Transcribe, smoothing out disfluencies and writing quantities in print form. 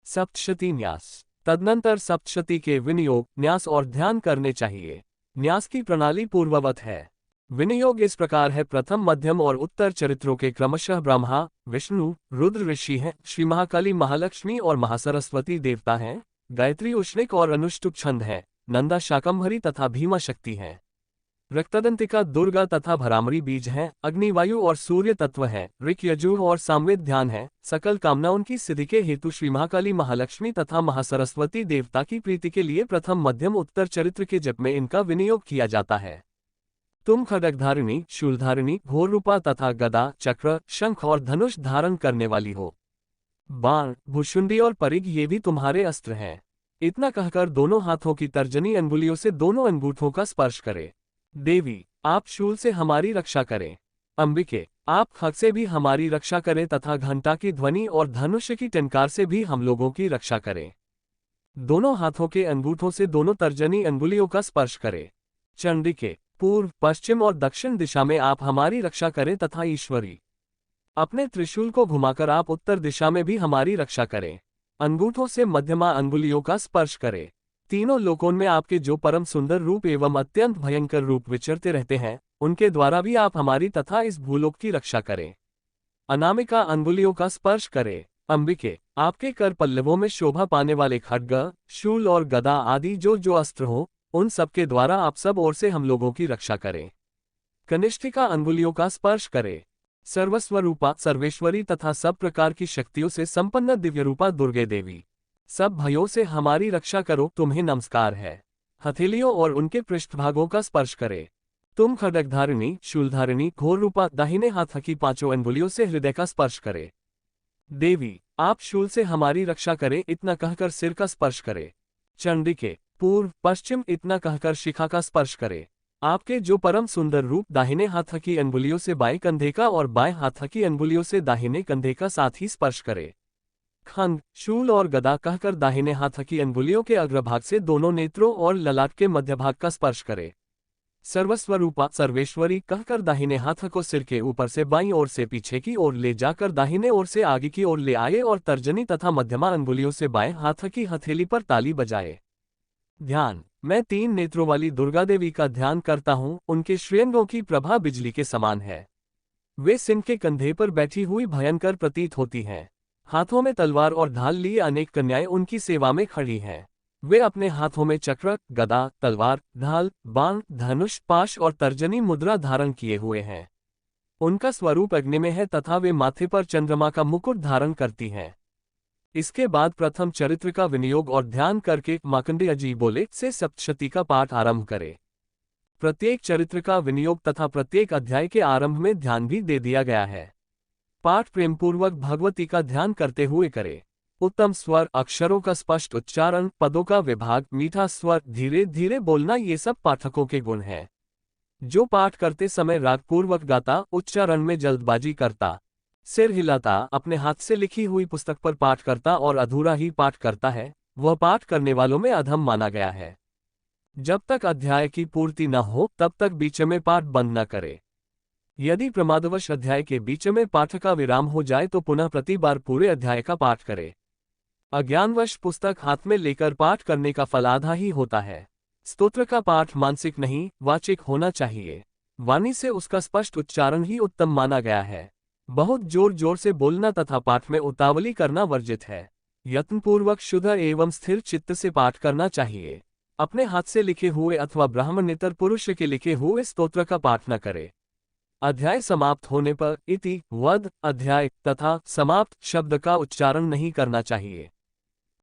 सप्तशती न्यास। तदनंतर सप्तशती के विनियोग, न्यास और ध्यान करने चाहिए। न्यास की प्रणाली पूर्ववत है। विनियोग इस प्रकार है। प्रथम, मध्यम और उत्तर चरित्रों के क्रमशः ब्रह्मा, विष्णु, रुद्र ऋषि हैं, श्री महाकाली, महालक्ष्मी और महासरस्वती देवता हैं, गायत्री उष्णिक और अनुष्टुप छंद हैं, नंदा शाकंभरी तथा भीमा शक्ति हैं, रक्तदंतिका दुर्गा तथा भरामरी बीज हैं, अग्नि, वायु और सूर्य तत्व हैं, ऋक, यजुः और सामवेद ध्यान है। सकल कामनाओं की सिद्धि के हेतु श्री महाकाली, महालक्ष्मी तथा महासरस्वती देवता की प्रीति के लिए प्रथम, मध्यम, उत्तर चरित्र के जप में इनका विनियोग किया जाता है। तुम खड्गधारिणी, शूलधारिणी, घोर रूपा तथा गदा, चक्र, शंख और धनुष धारण करने वाली हो। बाण, भुशुंडी और परिघ ये भी तुम्हारे अस्त्र हैं। इतना कहकर दोनों हाथों की तर्जनी अंगुलियों से दोनों अंगूठों का स्पर्श करे। देवी, आप शूल से हमारी रक्षा करें। अंबिके, आप खग से भी हमारी रक्षा करें तथा घंटा की ध्वनि और धनुष की टंकार से भी हम लोगों की रक्षा करें। दोनों हाथों के अंगूठों से दोनों तर्जनी अंगुलियों का स्पर्श करें। चंडिके, पूर्व, पश्चिम और दक्षिण दिशा में आप हमारी रक्षा करें तथा ईश्वरी, अपने त्रिशूल को घुमाकर आप उत्तर दिशा में भी हमारी रक्षा करें। अंगूठों से मध्यमा अंगुलियों का स्पर्श करें। तीनों लोकों में आपके जो परम सुंदर रूप एवं अत्यंत भयंकर रूप विचरते रहते हैं, उनके द्वारा भी आप हमारी तथा इस भूलोक की रक्षा करें। अनामिका अंगुलियों का स्पर्श करें। अंबिके, आपके कर पल्लवों में शोभा पाने वाले खड्ग, शूल और गदा आदि जो जो अस्त्र हो, उन सब के द्वारा आप सब ओर से हम लोगों की रक्षा करें। कनिष्ठिका अंगुलियों का स्पर्श करें। सर्वस्वरूपा, सर्वेश्वरी तथा सब प्रकार की शक्तियों से संपन्न दिव्यरूपा दुर्गे देवी, सब भयों से हमारी रक्षा करो, तुम्हें नमस्कार है। हथेलियों और उनके पृष्ठभागों का स्पर्श करे। तुम खड्गधारिणी, शूलधारिणी, घोर रूपा, दाहिने हाथ की पांचों अंगुलियों से हृदय का स्पर्श करे। देवी, आप शूल से हमारी रक्षा करें, इतना कहकर सिर का स्पर्श करे। चंडिके, पूर्व, पश्चिम, इतना कहकर शिखा का स्पर्श करे। आपके जो परम सुंदर रूप दाहिने हाथ की अंगुलियों से बाएं कंधे का और बाएं हाथ की अंगुलियों से दाहिने कंधे का साथ ही स्पर्श करे। खंड, शूल और गदा कहकर दाहिने हाथ की अंगुलियों के अग्रभाग से दोनों नेत्रों और ललाट के मध्य भाग का स्पर्श करे। सर्वस्वरूपा, सर्वेश्वरी कहकर दाहिने हाथ को सिर के ऊपर से बाईं ओर से पीछे की ओर ले जाकर दाहिने ओर से आगे की ओर ले आए और तर्जनी तथा मध्यमा अंगुलियों से बाएं हाथ की हथेली पर ताली बजाए। ध्यान, मैं 3 नेत्रों वाली दुर्गा देवी का ध्यान करता हूँ। उनके श्रेयंगों की प्रभा बिजली के समान है। वे सिंह के कंधे पर बैठी हुई भयंकर प्रतीत होती हैं। हाथों में तलवार और ढाल लिए अनेक कन्याएं उनकी सेवा में खड़ी हैं। वे अपने हाथों में चक्र, गदा, तलवार, ढाल, बाण, धनुष, पाश और तर्जनी मुद्रा धारण किए हुए हैं। उनका स्वरूप अग्नि में है तथा वे माथे पर चंद्रमा का मुकुट धारण करती हैं। इसके बाद प्रथम चरित्र का विनियोग और ध्यान करके मार्कंडेय जी बोले से सप्तशती का पाठ आरंभ करे। प्रत्येक चरित्र का विनियोग तथा प्रत्येक अध्याय के आरंभ में ध्यान भी दे दिया गया है। पाठ प्रेमपूर्वक भगवती का ध्यान करते हुए करे। उत्तम स्वर, अक्षरों का स्पष्ट उच्चारण, पदों का विभाग, मीठा स्वर, धीरे धीरे बोलना, ये सब पाठकों के गुण हैं। जो पाठ करते समय रागपूर्वक गाता, उच्चारण में जल्दबाजी करता, सिर हिलाता, अपने हाथ से लिखी हुई पुस्तक पर पाठ करता और अधूरा ही पाठ करता है, वह पाठ करने वालों में अधम माना गया है। जब तक अध्याय की पूर्ति न हो तब तक बीच में पाठ बंद न करे। यदि प्रमादवश अध्याय के बीच में पाठ का विराम हो जाए तो पुनः प्रति बार पूरे अध्याय का पाठ करे। अज्ञानवश पुस्तक हाथ में लेकर पाठ करने का फल आधा ही होता है। स्तोत्र का पाठ मानसिक नहीं, वाचिक होना चाहिए। वाणी से उसका स्पष्ट उच्चारण ही उत्तम माना गया है। बहुत जोर जोर से बोलना तथा पाठ में उतावली करना वर्जित है। यत्नपूर्वक शुद्ध एवं स्थिर चित्त से पाठ करना चाहिए। अपने हाथ से लिखे हुए अथवा ब्राह्मणेतर पुरुष के लिखे हुए स्तोत्र का पाठ न करे। अध्याय समाप्त होने पर इति, वद, अध्याय तथा समाप्त शब्द का उच्चारण नहीं करना चाहिए।